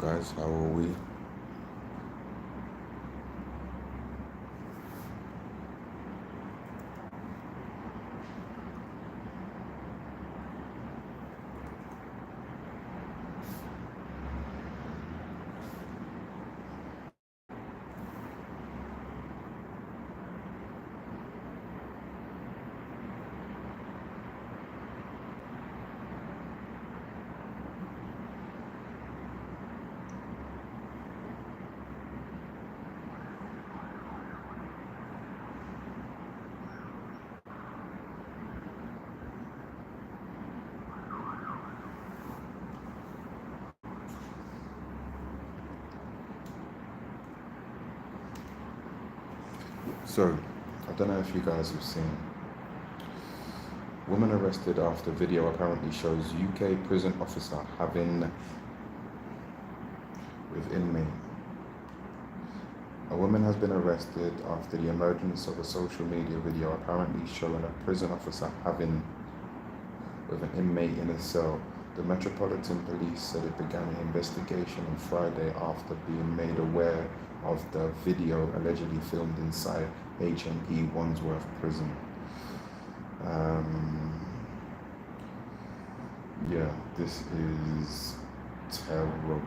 guys? How are we? So, I don't know if you guys have seen woman arrested after video apparently shows UK prison officer having with inmate. A woman has been arrested after the emergence of a social media video apparently showing a prison officer having with an inmate in a cell. The Metropolitan Police said it began an investigation on Friday after being made aware of the video allegedly filmed inside HMP Wandsworth Prison. Yeah, this is terrible.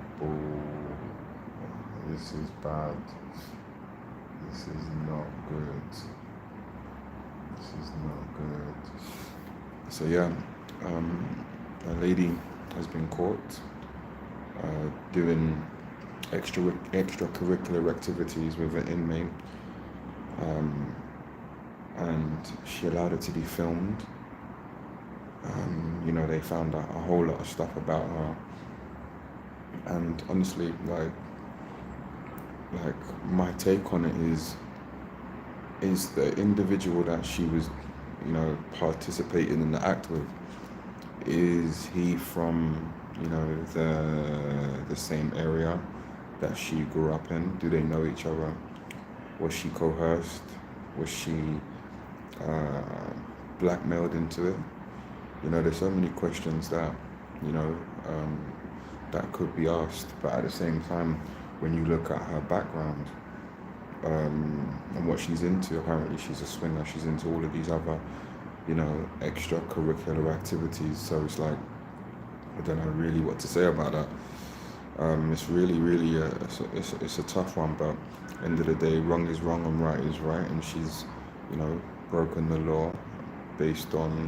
This is bad. This is not good. This is not good. So yeah, a lady has been caught doing extracurricular activities with an inmate, and she allowed it to be filmed. They found out a whole lot of stuff about her, and honestly, like my take on it is the individual that she was, participating in the act with. Is he from, the same area that she grew up in? Do they know each other? Was she coerced? Was she blackmailed into it? There's so many questions that, that could be asked. But at the same time, when you look at her background and what she's into, apparently she's a swinger. She's into all of these other, extracurricular activities. So it's like, I don't know really what to say about that. It's really it's a tough one, but end of the day, wrong is wrong and right is right, and she's, broken the law based on,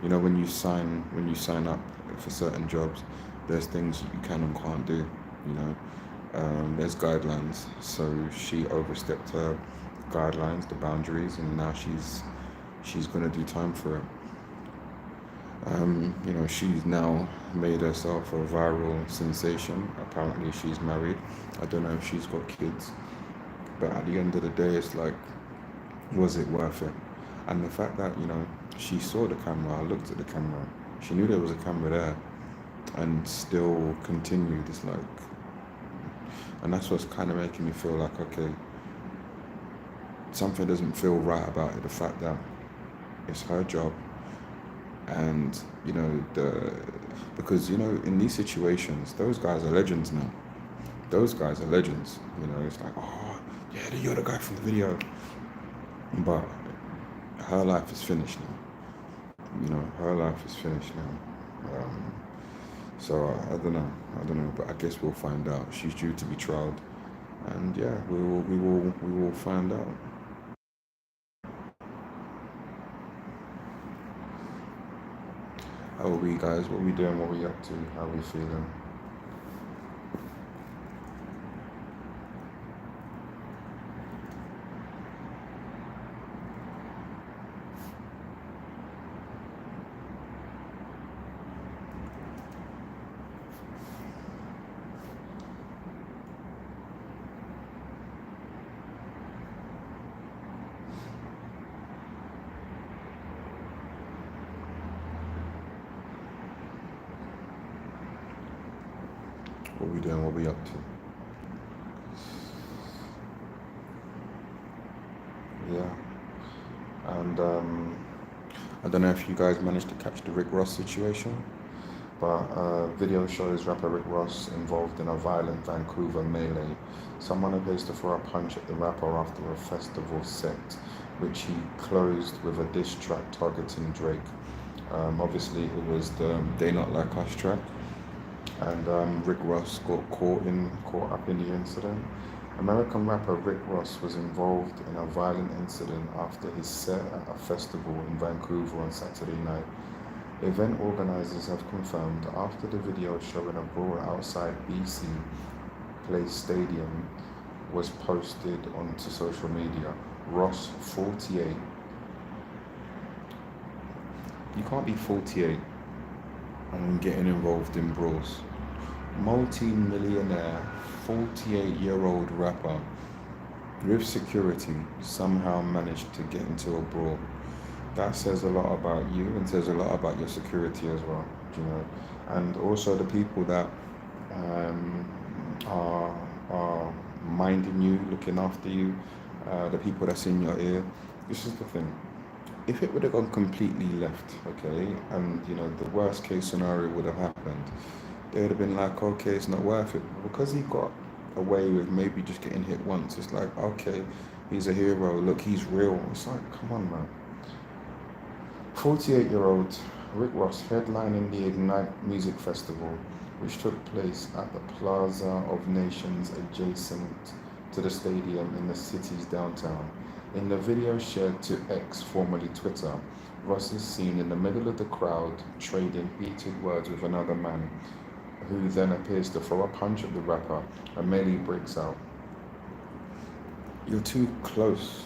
when you sign up for certain jobs, there's things you can and can't do. There's guidelines. So she overstepped her guidelines, the boundaries, and now she's gonna do time for it. She's now made herself a viral sensation. Apparently she's married. I don't know if she's got kids, but at the end of the day, it's like, was it worth it? And the fact that, she saw the camera, looked at the camera, she knew there was a camera there, and still continued. It's like, and that's what's kind of making me feel like, okay, something doesn't feel right about it. The fact that it's her job, and because in these situations, those guys are legends now. Those guys are legends. It's like, oh yeah, you're the guy from the video, but her life is finished now. Her life is finished now. So I don't know, but I guess we'll find out. She's due to be trialed, and yeah, we will find out. How are we, guys? What are we doing? What are we up to? How are we feeling? What are we doing? What are we up to? Yeah. And I don't know if you guys managed to catch the Rick Ross situation. But video shows rapper Rick Ross involved in a violent Vancouver melee. Someone appears to throw a punch at the rapper after a festival set, which he closed with a diss track targeting Drake. Obviously, it was the They Not Like Us track, and Rick Ross got caught up in the incident. American rapper Rick Ross was involved in a violent incident after his set at a festival in Vancouver on Saturday night. Event organizers have confirmed after the video showing a brawl outside BC Place Stadium was posted onto social media. Ross, 48. You can't be 48 and getting involved in brawls. Multi-millionaire, 48-year-old rapper with security somehow managed to get into a brawl. That says a lot about you and says a lot about your security as well, and also the people that um, are minding you, looking after you, the people that's in your ear. This is the thing. If it would have gone completely left, okay, and the worst case scenario would have happened, they would have been like, okay, it's not worth it. Because he got away with maybe just getting hit once, it's like, okay, he's a hero. Look, he's real. It's like, come on, man. 48-year-old Rick Ross headlining the Ignite Music Festival, which took place at the Plaza of Nations adjacent to the stadium in the city's downtown. In the video shared to X, formerly Twitter, Ross is seen in the middle of the crowd trading heated words with another man, who then appears to throw a punch at the rapper. A melee breaks out. You're too close.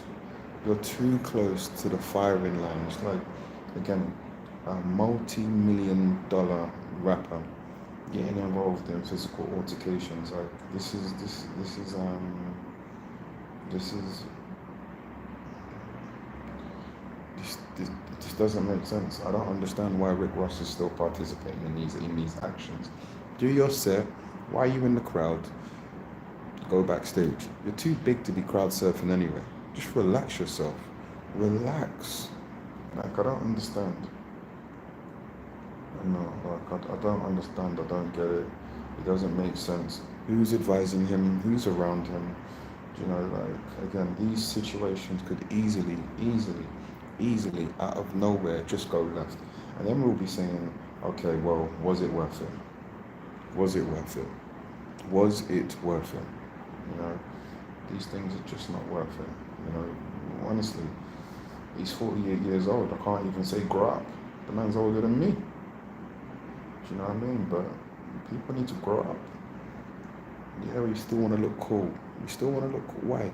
You're too close to the firing line. It's like, again, a multi-million-dollar rapper getting involved in physical altercations. Like this doesn't make sense. I don't understand why Rick Ross is still participating in these actions. Do your set. Why are you in the crowd? Go backstage. You're too big to be crowd surfing anyway. Just relax yourself. Relax. Like, I don't understand. No, like, I don't understand. I don't get it. It doesn't make sense. Who's advising him? Who's around him? Like, again, these situations could easily, out of nowhere, just go left. And then we'll be saying, okay, well, was it worth it? Was it worth it? Was it worth it? These things are just not worth it. Honestly, he's 48 years old. I can't even say grow up. The man's older than me. Do you know what I mean? But people need to grow up. Yeah, we still want to look cool. We still want to look cool. Why?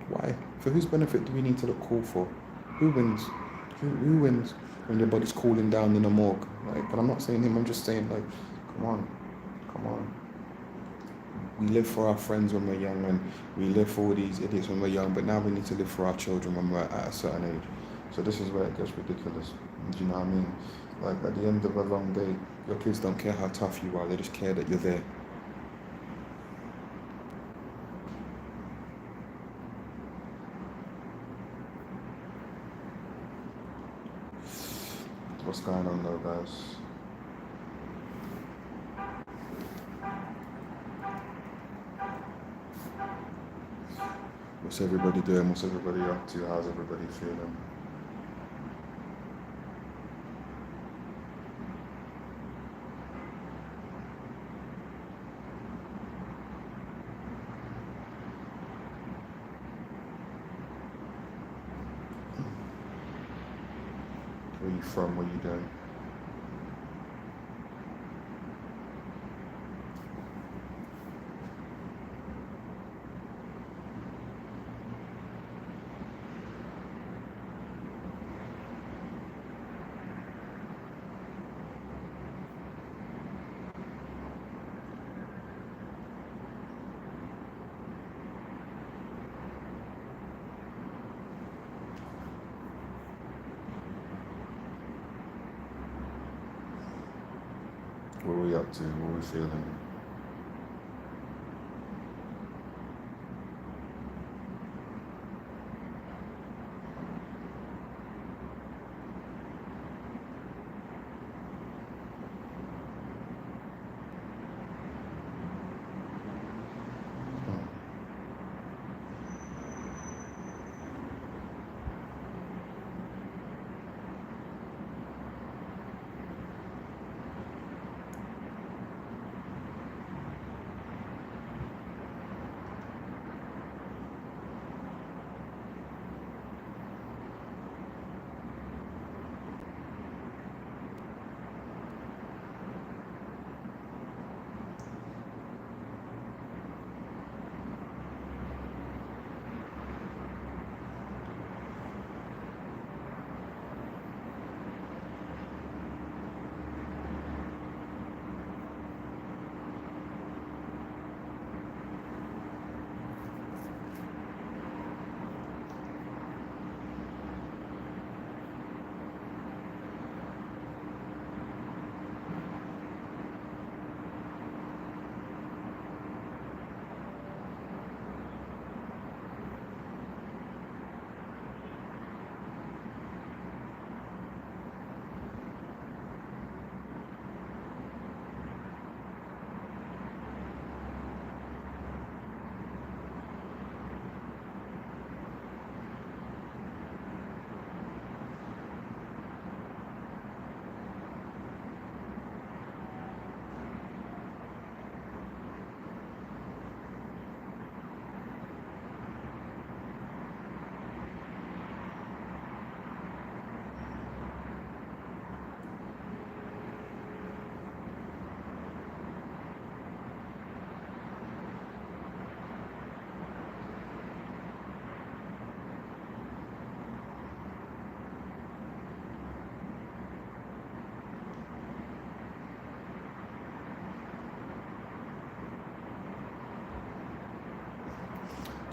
Why? For whose benefit do we need to look cool for? Who wins? Who wins when your body's cooling down in a morgue? Like, but I'm not saying him. I'm just saying, like, come on. We live for our friends when we're young, and we live for all these idiots when we're young, but now we need to live for our children when we're at a certain age. So this is where it gets ridiculous. Do you know what I mean? Like, at the end of a long day, your kids don't care how tough you are, they just care that you're there. What's going on though, guys? What's everybody doing? What's everybody up to? How's everybody feeling? Where you from? What you doing? What are we up to? What are we feeling?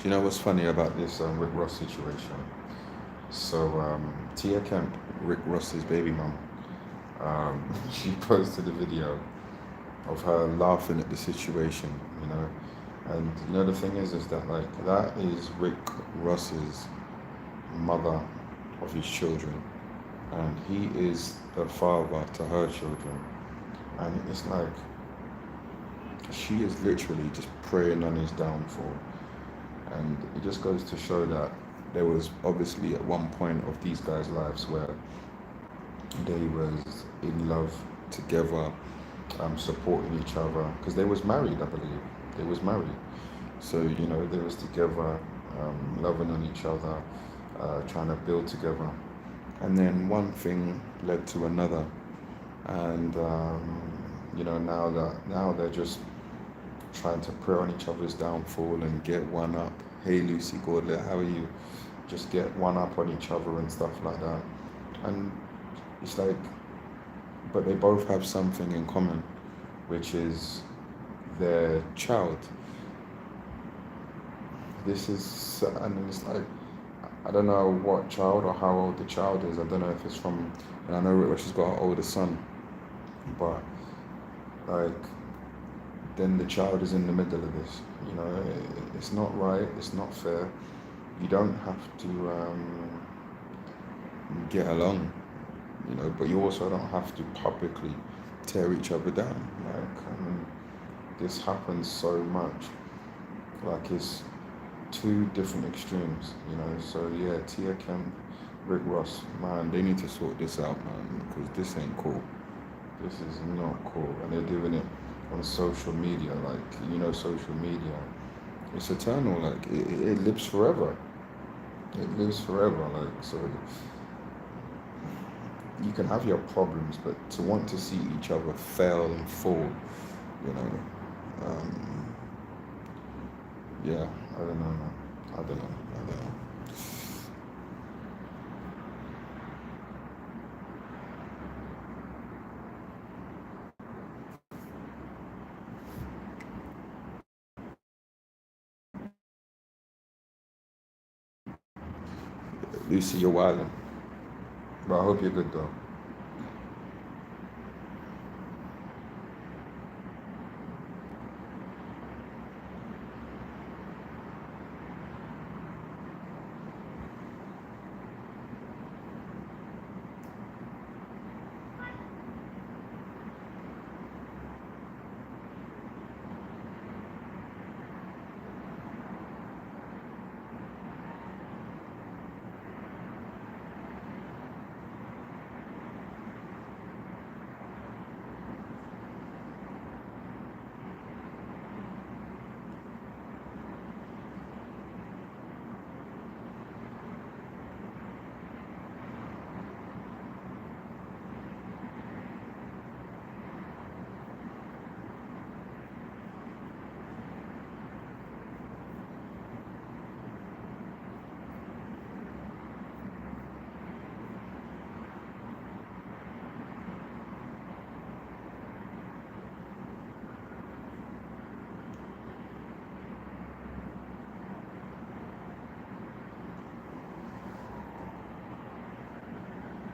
you know what's funny about this Rick Ross situation? So Tia Kemp, Rick Ross's baby mum, she posted a video of her laughing at the situation, you know. And you know the thing is that like that is Rick Ross's mother of his children, and he is the father to her children. And it's like she is literally just preying on his downfall. And it just goes to show that there was obviously at one point of these guys' lives where they was in love together, supporting each other because they was married, I believe. They was married, so you know they was together, loving on each other, trying to build together. And then one thing led to another, and you know now they're just trying to prey on each other's downfall and get one up. Hey Lucy Gordlet, how are you? Just get one up on each other and stuff like that. And it's like, but they both have something in common, which is their child. This is, and it's like, I don't know what child or how old the child is. I don't know if it's from, and I know she's got an older son, but like, then the child is in the middle of this. You know, it's not right. It's not fair. You don't have to get along, you know, but you also don't have to publicly tear each other down. Like, I mean, this happens so much. Like, it's two different extremes, you know. So yeah, Tia Kemp, Rick Ross, man, they need to sort this out, man, because this ain't cool. This is not cool, and they're doing it on social media. Like, you know, social media, it's eternal. Like, it lives forever. It lives forever. Like, so you can have your problems, but to want to see each other fail and fall, you know, um, yeah, I don't know, man. I don't know. I don't know. Lucy, you're wilding, but I hope you're good though.